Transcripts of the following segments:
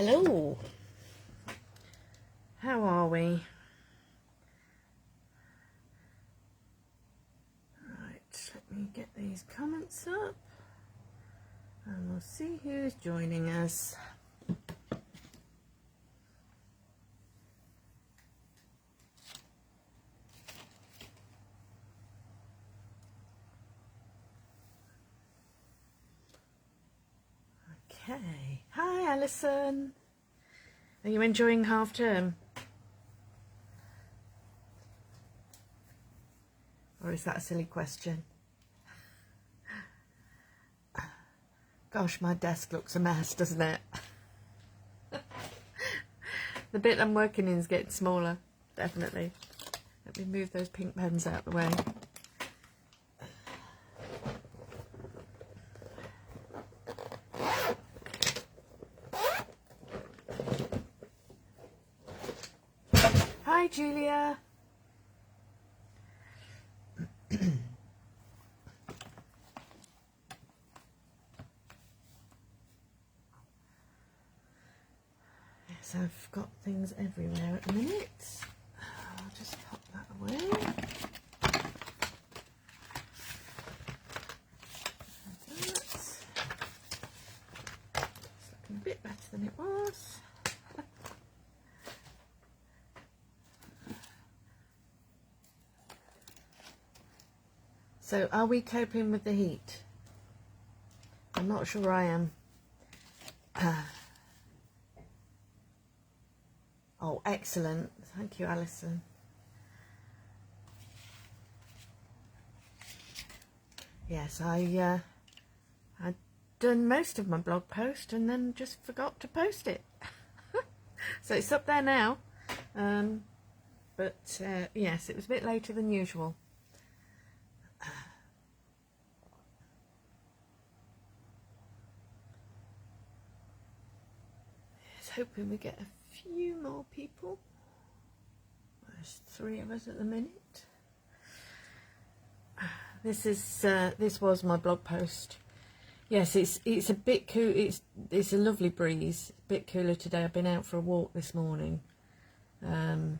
Hello. How are we? Right, let me get these comments up and we'll see who's joining us. Okay. Hi, Alison. Are you enjoying half term? Or is that a silly question? Gosh, my desk looks a mess, doesn't it? The bit I'm working in is getting smaller, definitely. Let me move those pink pens out of the way. Hi, Julia. Yes, I've got things everywhere at the minute. I'll just pop that away. It's looking a bit better than it was. So, are we coping with the heat? I'm not sure I am. Oh, excellent. Thank you, Alison. Yes, I'd done most of my blog post and then just forgot to post it. So it's up there now. But yes, it was a bit later than usual. Hoping we get a few more people. There's 3 of us at the minute. This was my blog post. Yes, it's a bit cool. It's a lovely breeze. A bit cooler today. I've been out for a walk this morning. But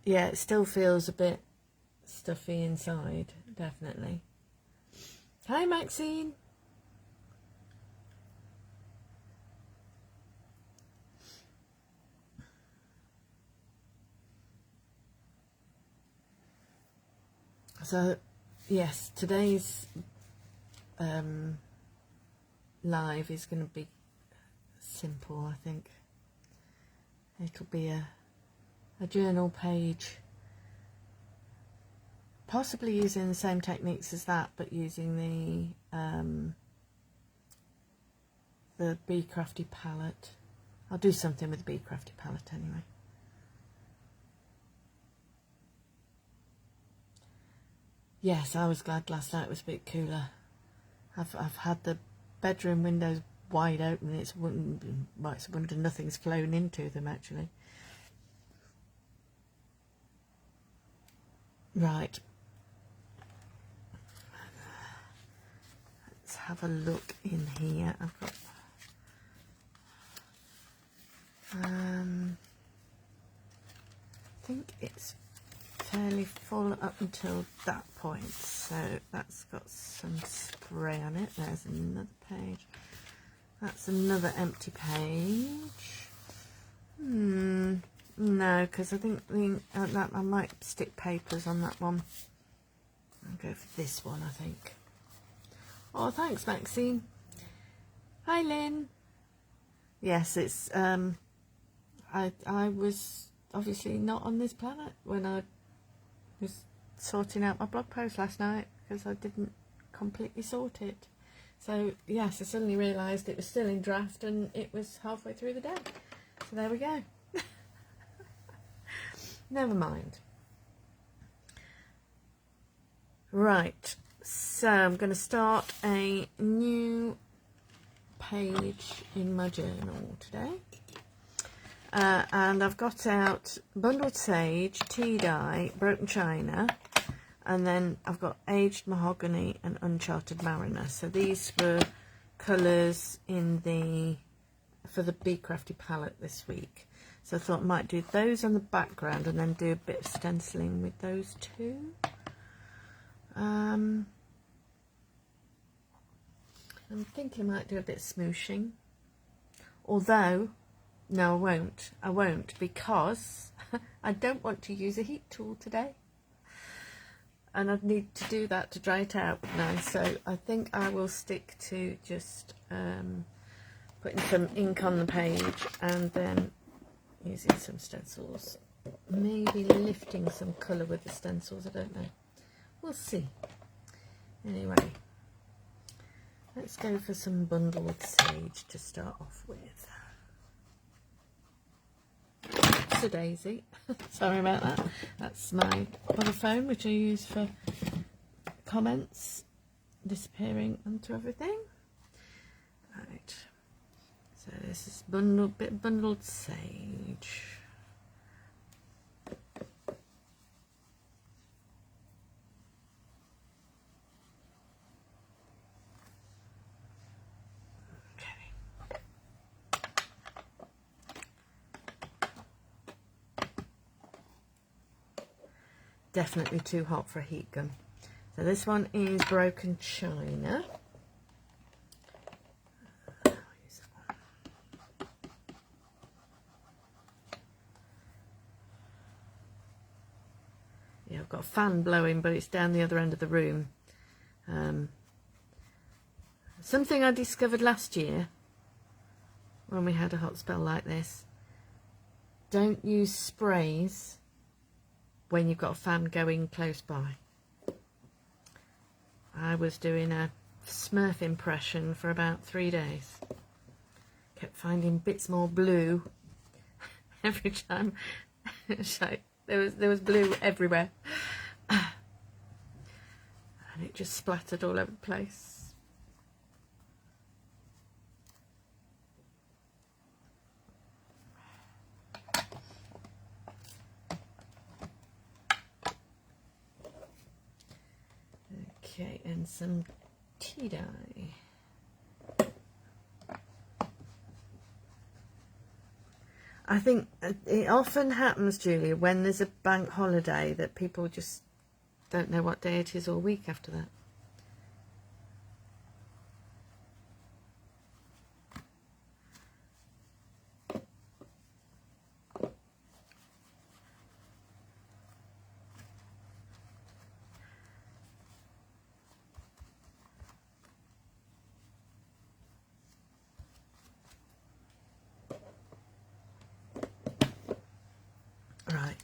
yeah, it still feels a bit stuffy inside, definitely. Hi, Maxine. So, yes, today's live is going to be simple, I think. It'll be a journal page, possibly using the same techniques as that, but using the Bee Crafty palette. I'll do something with the Bee Crafty palette anyway. Yes, I was glad last night was a bit cooler. I've had the bedroom windows wide open. It's a wonder nothing's flown into them actually. Right. Let's have a look in here. I've got I think it's fairly full up until that point, so that's got some spray on it. There's another page. That's another empty page. No, because I think that I might stick papers on that one. I'll go for this one, I think. Oh, thanks, Maxine. Hi, Lynn. Yes, it's I was obviously not on this planet when I was sorting out my blog post last night because I didn't completely sort it. So yes, I suddenly realised it was still in draft and it was halfway through the day. So there we go. Never mind. Right, so I'm going to start a new page in my journal today. And I've got out bundled sage, tea dye, broken china, and then I've got aged mahogany and uncharted mariner. So these were colours in for the Bee Crafty palette this week. So I thought I might do those on the background and then do a bit of stenciling with those two. I'm thinking I might do a bit of smooshing. Although, no, I won't because I don't want to use a heat tool today. And I'd need to do that to dry it out now. So I think I will stick to just putting some ink on the page and then using some stencils. Maybe lifting some colour with the stencils, I don't know. We'll see. Anyway, let's go for some bundled sage to start off with. It's a daisy. Sorry about that. That's my other phone, which I use for comments disappearing onto everything. Right. So this is bundled sage. Definitely too hot for a heat gun. So this one is Broken China. I'll use that one. Yeah, I've got a fan blowing, but it's down the other end of the room. Something I discovered last year when we had a hot spell like this. Don't use sprays when you've got a fan going close by. I was doing a Smurf impression for about 3 days. Kept finding bits more blue every time. So there was blue everywhere. And it just splattered all over the place. Okay, and some tea dye. I think it often happens, Julia, when there's a bank holiday that people just don't know what day it is or week after that.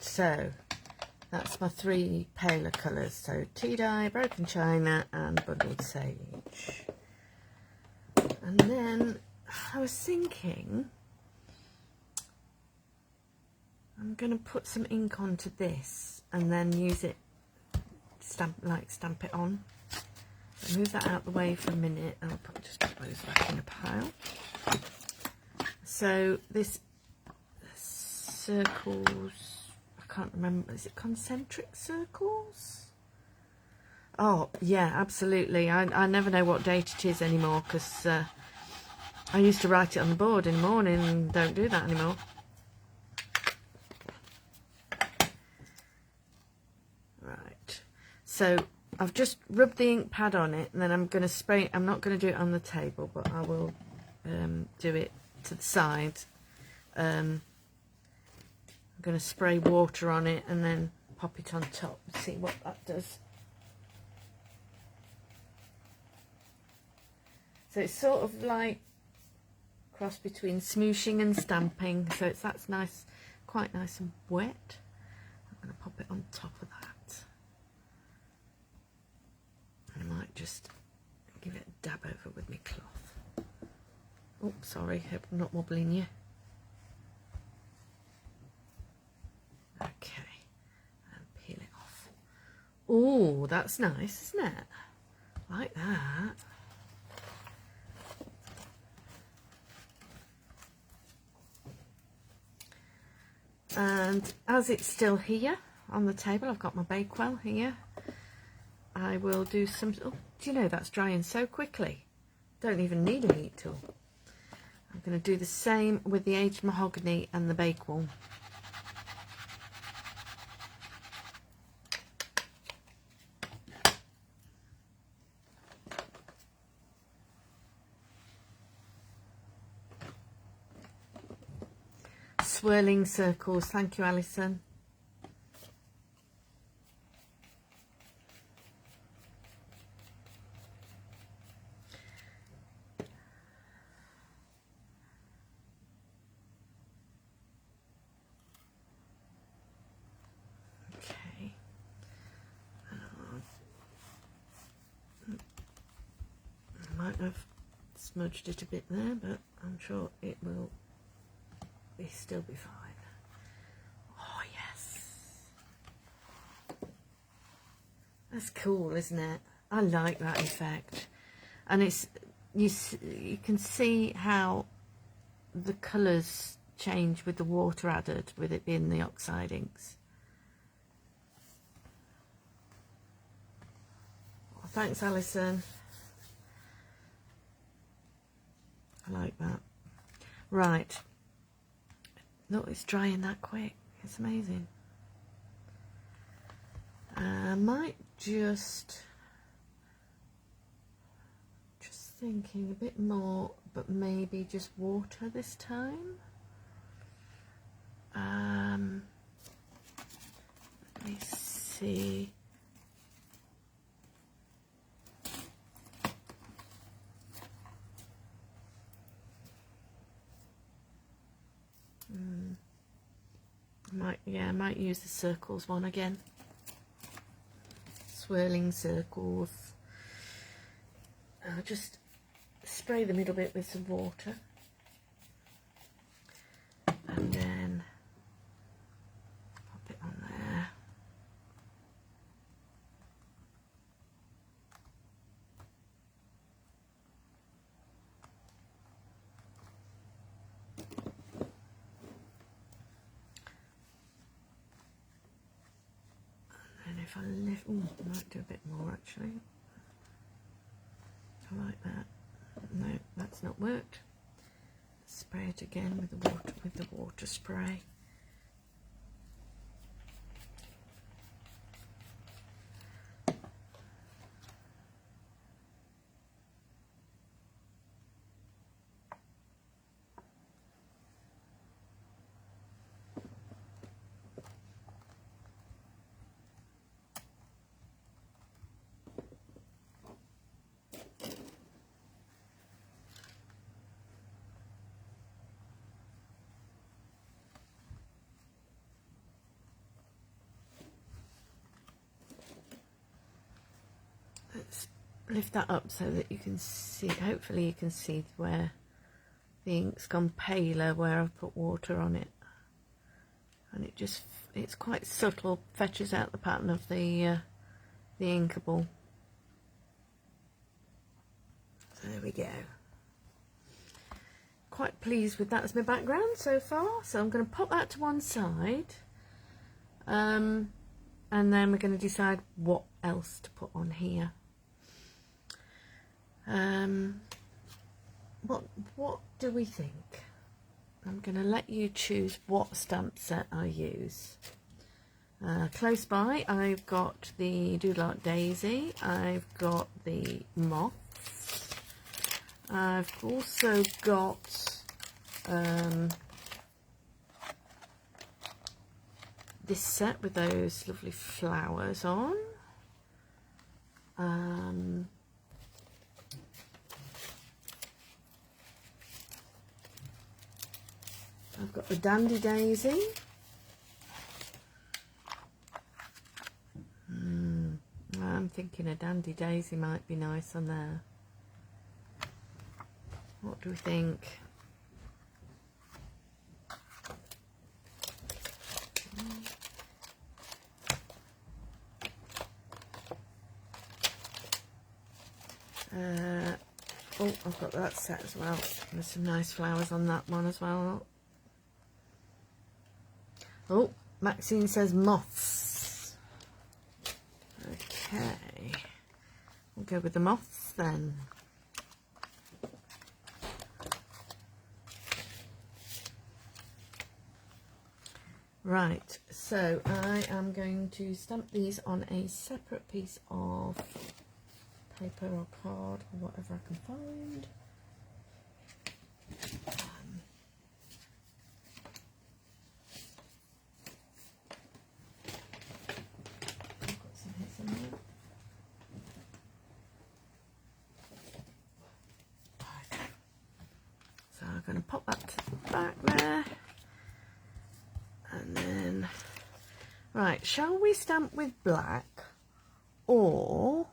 So that's my 3 paler colours, so tea dye, Broken China and bundled sage. And then I was thinking I'm going to put some ink onto this and then use it, stamp it on. So move that out the way for a minute and I'll just put those back in a pile. So this circles, I can't remember, is it concentric circles? Oh yeah, absolutely. I never know what date it is anymore because I used to write it on the board in the morning and don't do that anymore. Right, so I've just rubbed the ink pad on it and then I'm going to spray. I'm not going to do it on the table, but I will do it to the side. I'm going to spray water on it and then pop it on top and see what that does. So it's sort of like cross between smooshing and stamping, so that's nice, quite nice and wet. I'm going to pop it on top of that. I might just give it a dab over with my cloth. Oh, sorry, hope I'm not wobbling you. Okay, and peel it off. Oh, that's nice, isn't it? Like that. And as it's still here on the table, I've got my Bakewell here. I will do some. Oh, do you know that's drying so quickly? Don't even need a heat tool. I'm going to do the same with the aged mahogany and the bakewell. Swirling circles. Thank you, Alison. Okay. I might have smudged it a bit there, but I'm sure it will still be fine. Oh yes, that's cool, isn't it? I like that effect, and it's you can see how the colours change with the water added, with it being the oxide inks. Oh, thanks, Alison. I like that. Right. Look, it's drying that quick. It's amazing. I might just thinking a bit more, but maybe just water this time. Let me see. I might use the circles one again. Swirling circles. I'll just spray the middle bit with some water, and then pop it on there. And if I lift, I might do a bit more actually. I like that. No, that's not worked. Spray it again with the water spray. Let's lift that up so that you can see, hopefully you can see where the ink's gone paler where I've put water on it, and it's quite subtle, fetches out the pattern of the inkable. So there we go. Quite pleased with that as my background so far, so I'm going to pop that to one side, and then we're going to decide what else to put on here. What do we think? I'm going to let you choose what stamp set I use. Close by, I've got the Doodle Art Daisy, I've got the moths, I've also got this set with those lovely flowers on. I've got the Dandy Daisy. I'm thinking a Dandy Daisy might be nice on there. What do we think? Oh, I've got that set as well. There's some nice flowers on that one as well. Oh, Maxine says moths. Okay, we'll go with the moths then. Right, so I am going to stamp these on a separate piece of paper or card or whatever I can find. I've got some here somewhere. Right. So I'm going to pop that to the back there. And then, right, shall we stamp with black or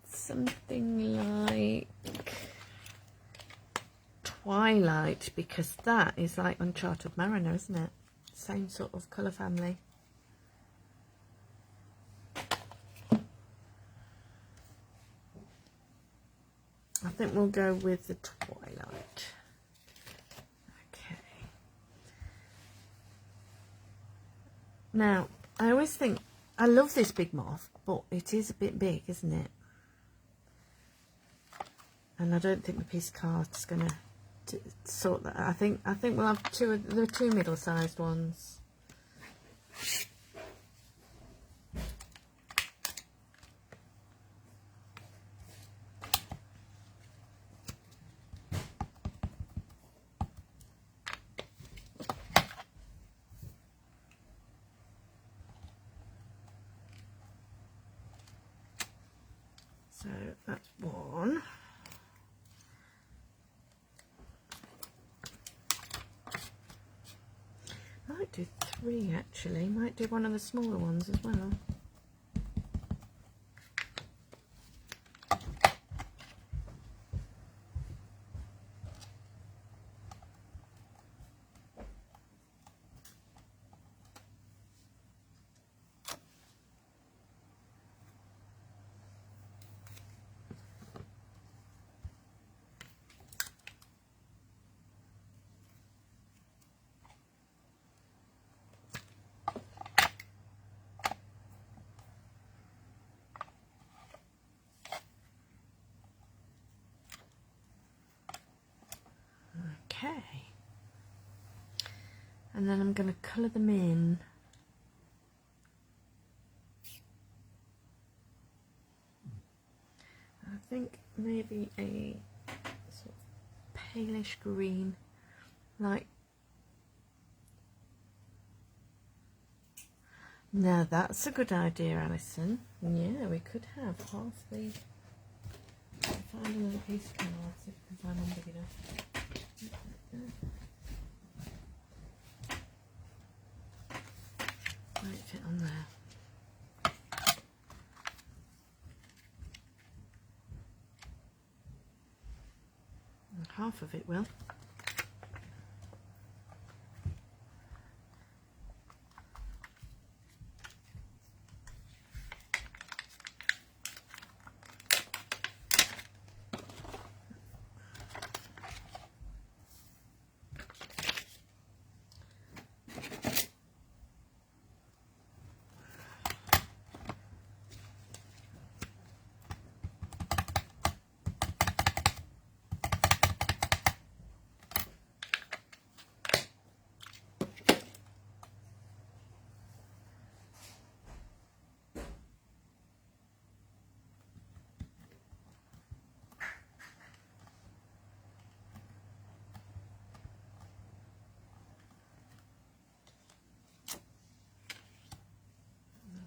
something like Twilight, because that is like Uncharted Mariner, isn't it? Same sort of colour family. I think we'll go with the Twilight. Okay. Now, I always think, I love this big moth, but it is a bit big, isn't it? And I don't think the piece of card's going to sort that. I think we'll have the two middle-sized ones. So that's one. Might do three actually. Might do one of the smaller ones as well. Okay, and then I'm going to colour them in. I think maybe a sort of palish green, like, now that's a good idea, Alison. Yeah, we could have half the, find another piece of card, see if we can find one big enough. Might fit on there. And half of it will.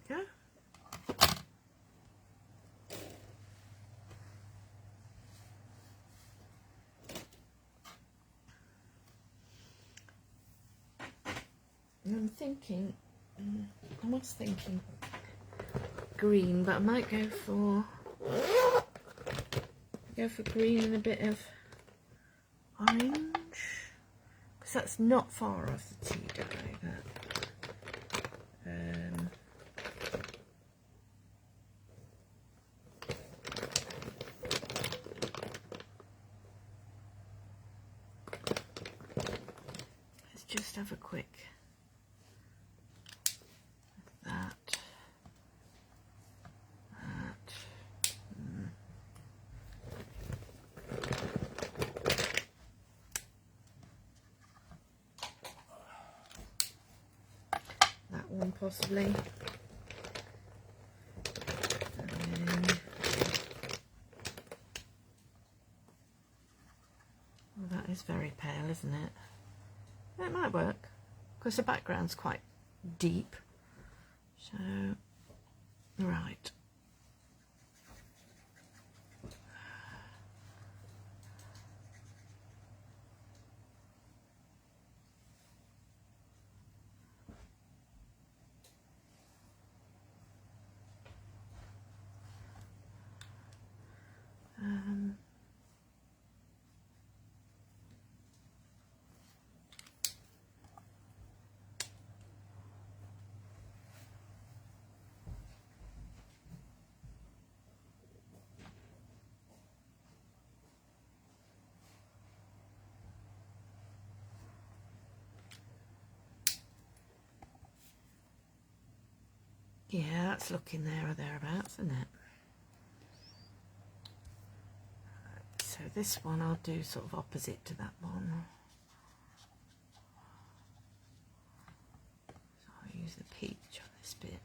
Okay. I'm thinking, I was thinking green, but I might go for green and a bit of orange, because that's not far off the tea dye. Let's just have a quick that. possibly. And then, well, that is very pale, isn't it? It might work because the background's quite deep. So, right. Yeah, that's looking there or thereabouts, isn't it? So this one I'll do sort of opposite to that one. So I'll use the peach on this bit.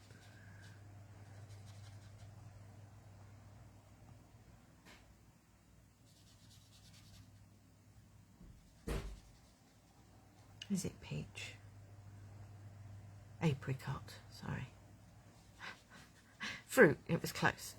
Is it peach? Apricot, sorry. Fruit, it was close.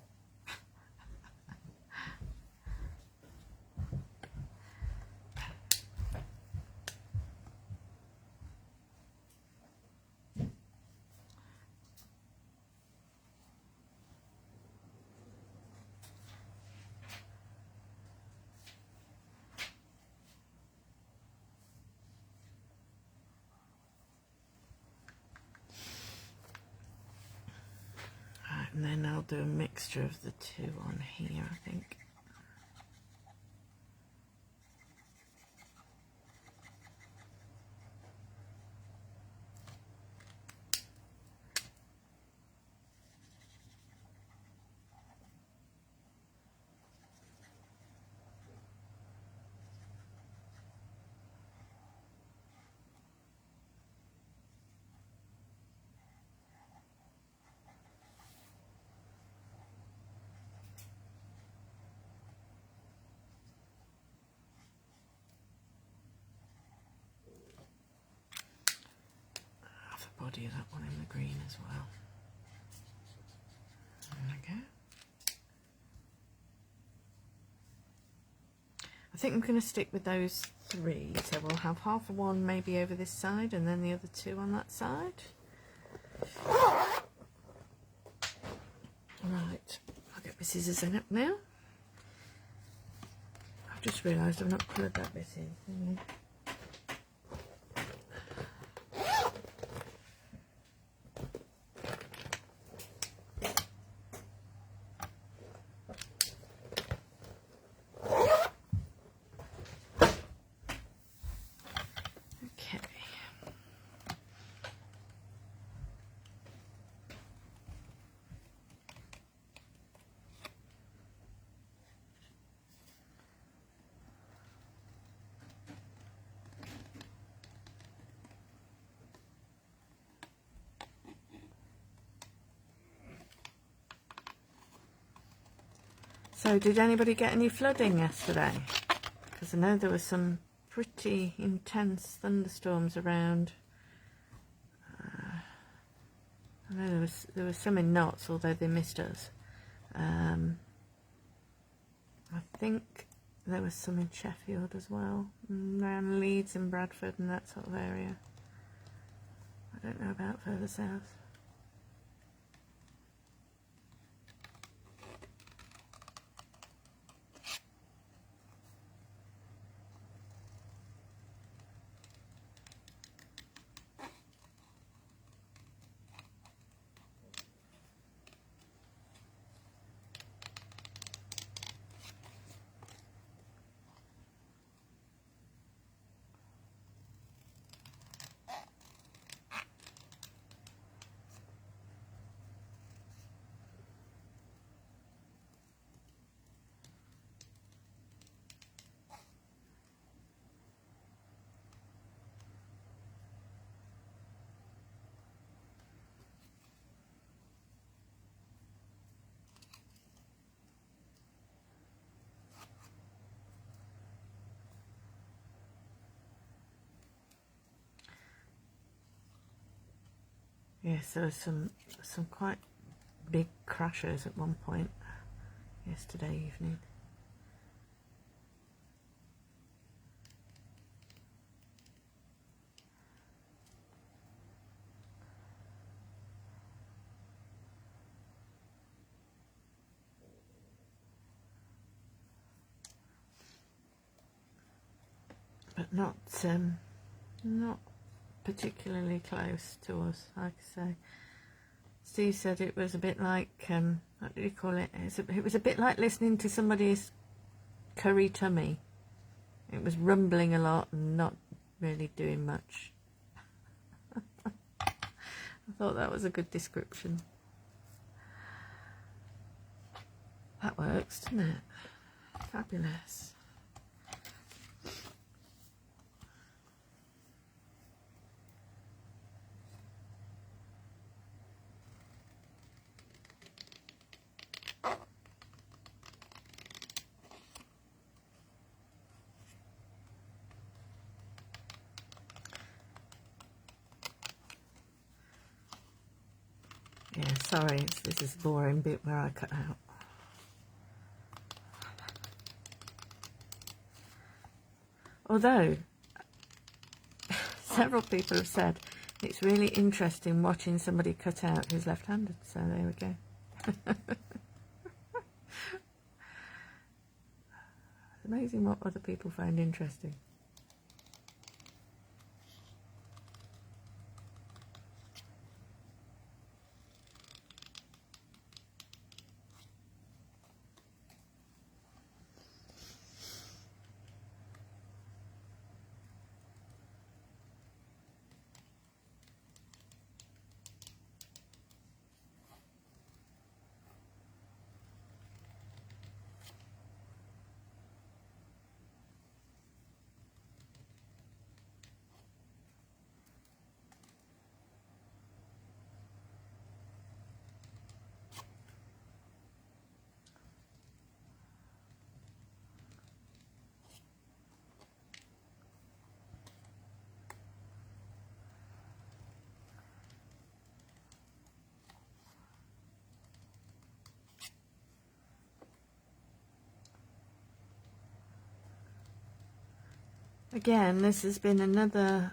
And then I'll do a mixture of the two on here, I think. Body of that one in the green as well. There we go. I think I'm going to stick with those three, so we'll have half of one maybe over this side and then the other two on that side. Right, I'll get my scissors in up now. I've just realised I've not coloured that bit in. So did anybody get any flooding yesterday? Because I know there were some pretty intense thunderstorms around. I know there was some in Notts, although they missed us. I think there was some in Sheffield as well, around Leeds and Bradford and that sort of area. I don't know about further south. Yes, there were some quite big crashers at one point yesterday evening. But not particularly close to us, like I say. Steve said it was a bit like, what did he call it? It was a bit like listening to somebody's curry tummy. It was rumbling a lot and not really doing much. I thought that was a good description. That works, doesn't it? Fabulous. Yeah, sorry, this is the boring bit where I cut out. Although, several people have said it's really interesting watching somebody cut out who's left-handed, so there we go. It's amazing what other people find interesting. Again, this has been another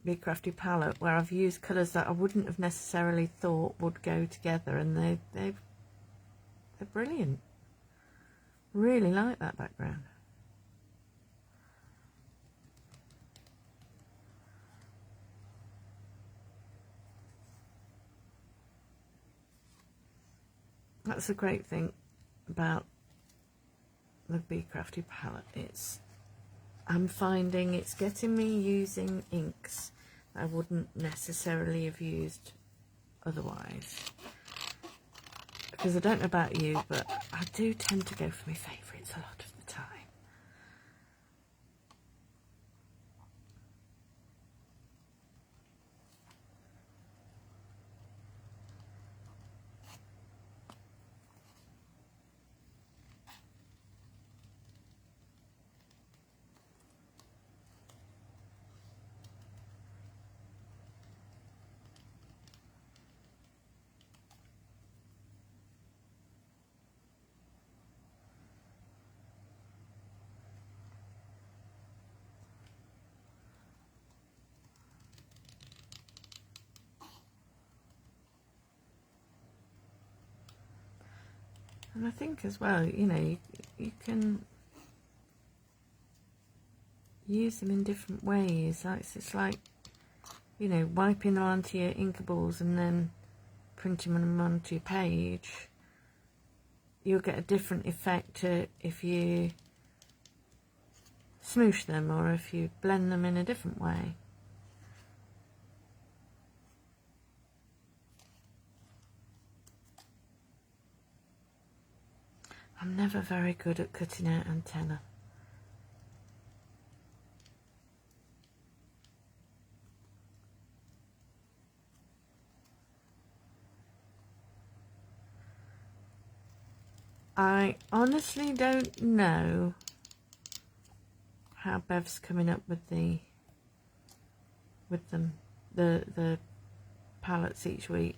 Bee Crafty palette where I've used colours that I wouldn't have necessarily thought would go together, and they're brilliant. Really like that background. That's the great thing about the Bee Crafty palette. I'm finding it's getting me using inks I wouldn't necessarily have used otherwise. Because I don't know about you, but I do tend to go for my favourites a lot of the time. And I think as well, you know, you can use them in different ways. It's like, you know, wiping them onto your inkables and then printing them onto your page. You'll get a different effect to if you smoosh them or if you blend them in a different way. I'm never very good at cutting out antenna. I honestly don't know how Bev's coming up with them the palettes each week.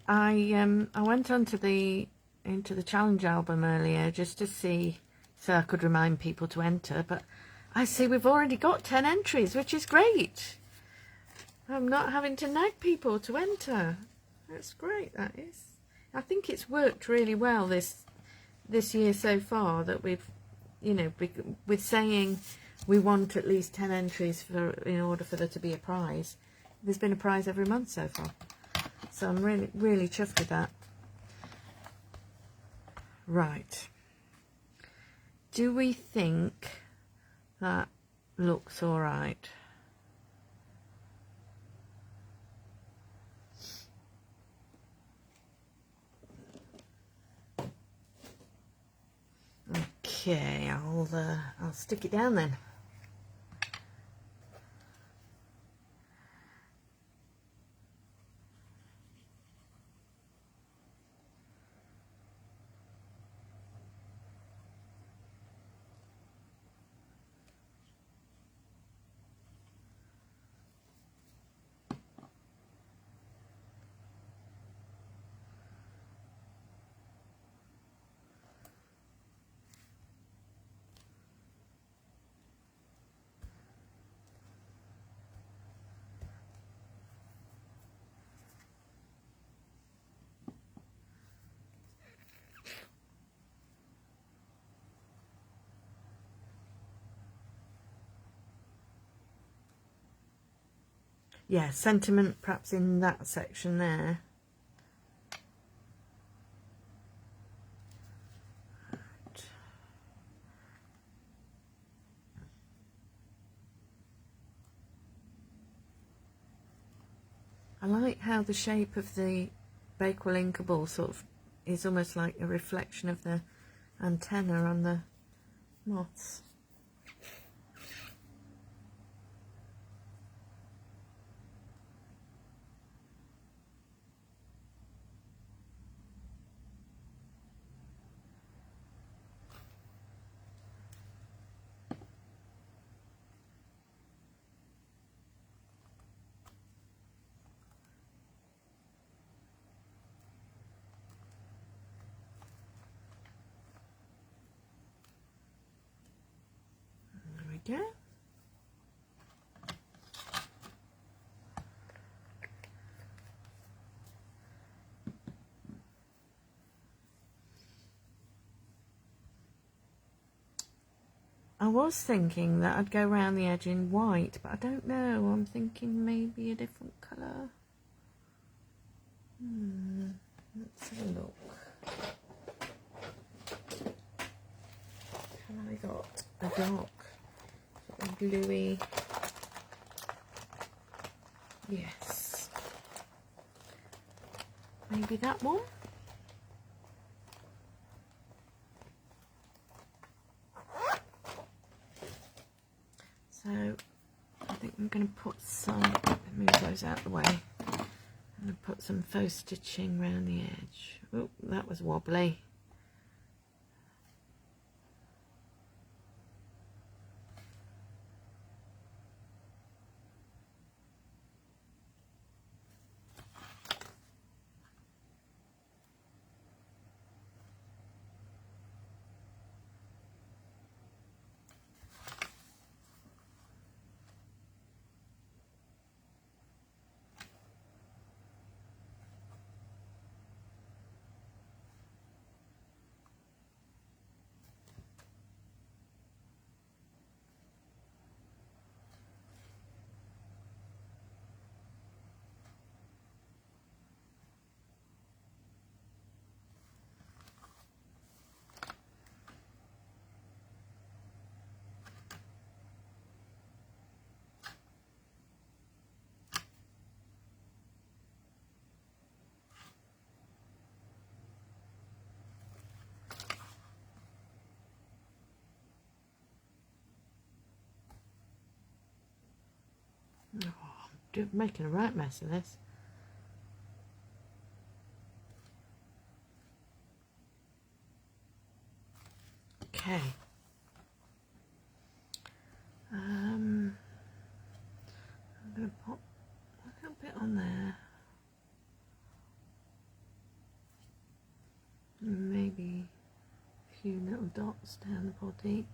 I went onto into the challenge album earlier just to see, so I could remind people to enter, but I see we've already got 10 entries, which is great. I'm not having to nag people to enter. That's great, that is. I think it's worked really well this year so far, that we've, you know, with saying we want at least 10 entries in order for there to be a prize. There's been a prize every month so far. So I'm really, really chuffed with that. Right. Do we think that looks all right? Okay, I'll stick it down then. Yeah, sentiment perhaps in that section there. Right. I like how the shape of the Bakewell inkable sort of is almost like a reflection of the antenna on the moths. There we go. I was thinking that I'd go around the edge in white, but I don't know. I'm thinking maybe a different colour. Let's have a look. Have I got a dark sort of bluey? Yes. Maybe that one? So I think I'm going to put some, move those out of the way. I'm going to put some faux stitching around the edge. Oh, that was wobbly. Oh, I'm making a right mess of this. Okay. I'm going to pop a little bit on there. Maybe a few little dots down the body.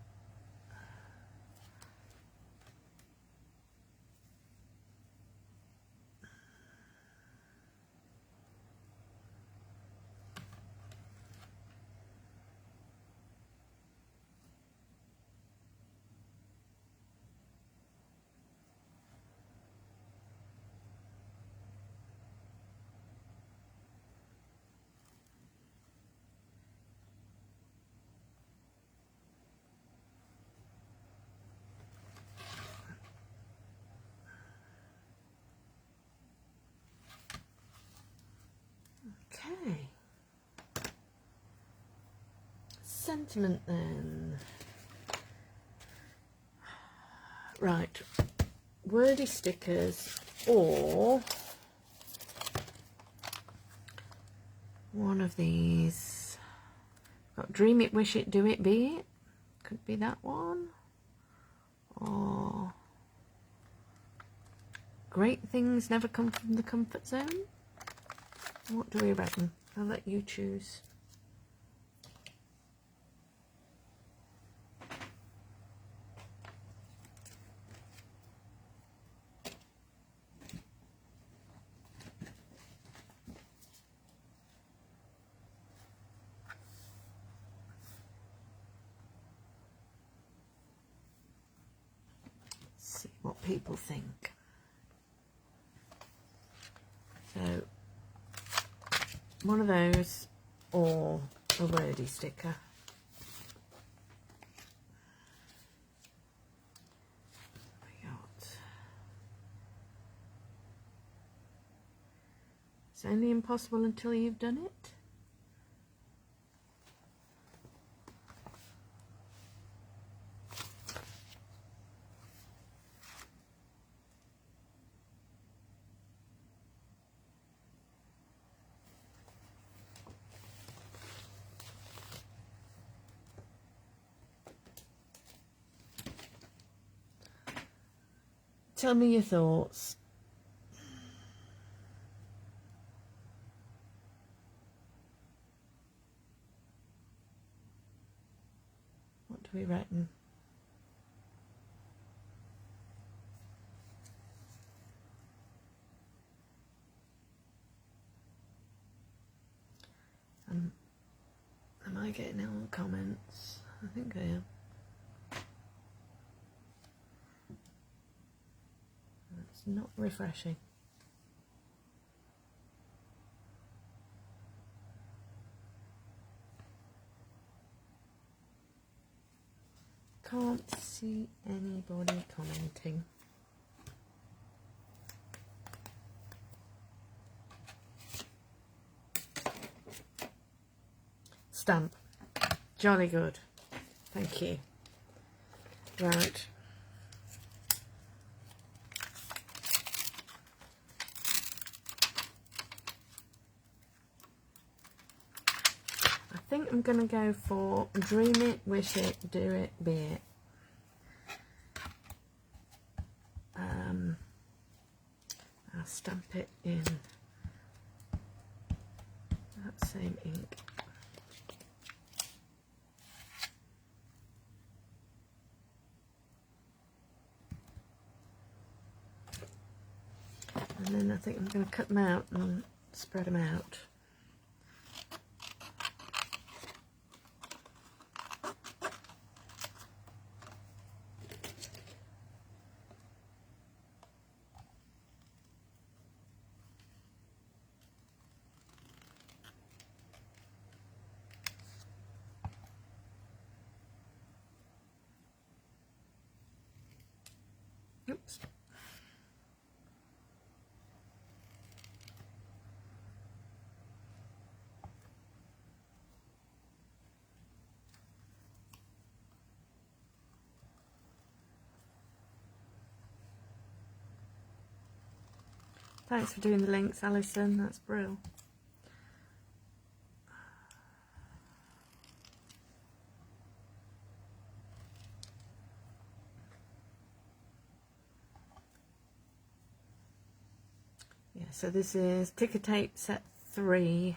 Okay. Sentiment then. Right. Wordy stickers or one of these. Got dream it, wish it, do it, be it. Could be that one. Or great things never come from the comfort zone. What do we reckon? I'll let you choose. See what people think. So one of those or a wordy sticker. We got. It's only impossible until you've done it. Tell me your thoughts. What do we reckon? Am I getting all the comments? I think I am. It's not refreshing. Can't see anybody commenting. Stamp. Jolly good. Thank you. Right. I think I'm going to go for dream it, wish it, do it, be it. I'll stamp it in that same ink. And then I think I'm going to cut them out and spread them out. Oops. Thanks for doing the links, Alison. That's brilliant. Yeah, so this is ticker tape set 3.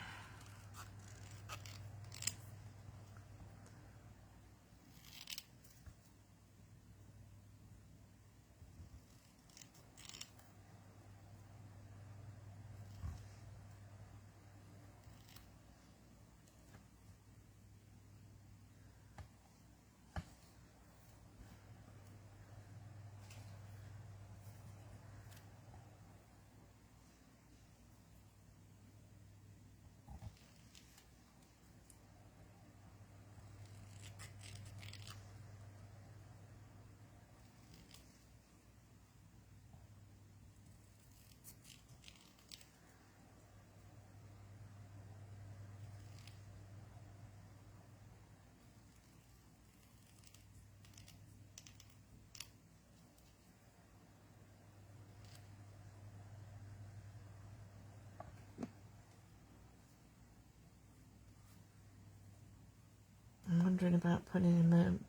I'm wondering about putting him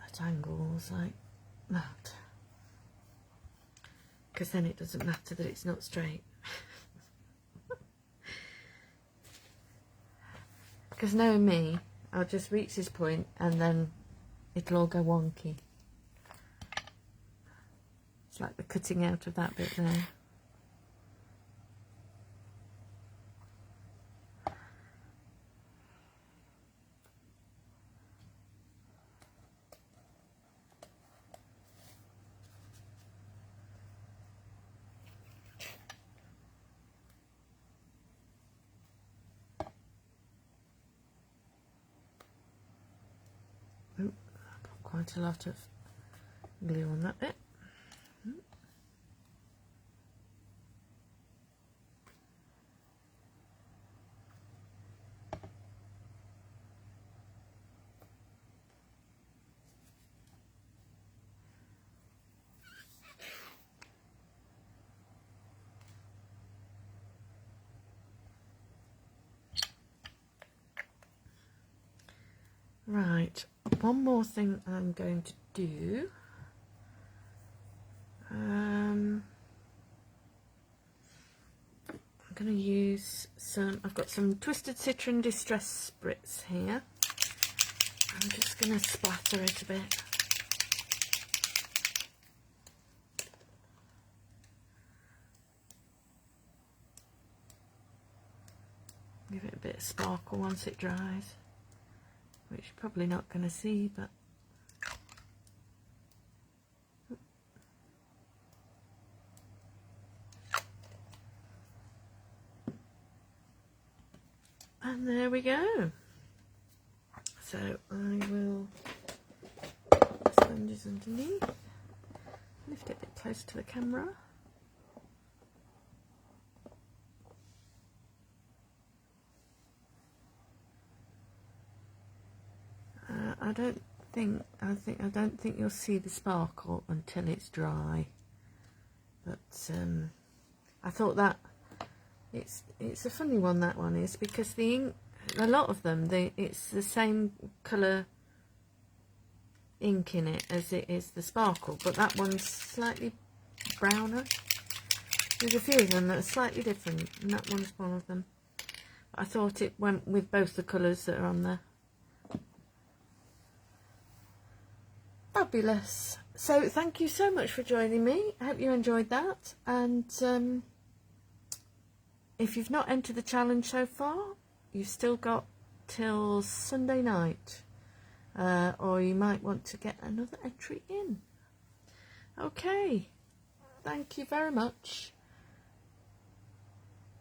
at angles like that, because then it doesn't matter that it's not straight. Because knowing me, I'll just reach this point and then it'll all go wonky. It's like the cutting out of that bit there. Quite a lot of glue on that bit. Right, one more thing I'm going to do. I'm going to use some, I've got some Twisted Citron Distress Spritz here. I'm just going to splatter it a bit. Give it a bit of sparkle once it dries, which you're probably not going to see, but and there we go. So I will put the sponges underneath, lift it a bit close to the camera. I don't think you'll see the sparkle until it's dry. But I thought that it's a funny one, that one is, because the ink, a lot of them, it's the same colour ink in it as it is the sparkle, but that one's slightly browner. There's a few of them that are slightly different, and that one's one of them. I thought it went with both the colours that are on there. Fabulous. So thank you so much for joining me. I hope you enjoyed that, and if you've not entered the challenge so far, you've still got till Sunday night, or you might want to get another entry in. Okay, thank you very much,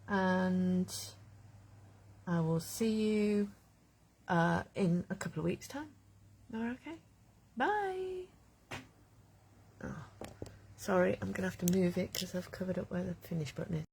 and I will see you in a couple of weeks' time. Okay, bye. Oh, sorry, I'm gonna have to move it because I've covered up where the finish button is.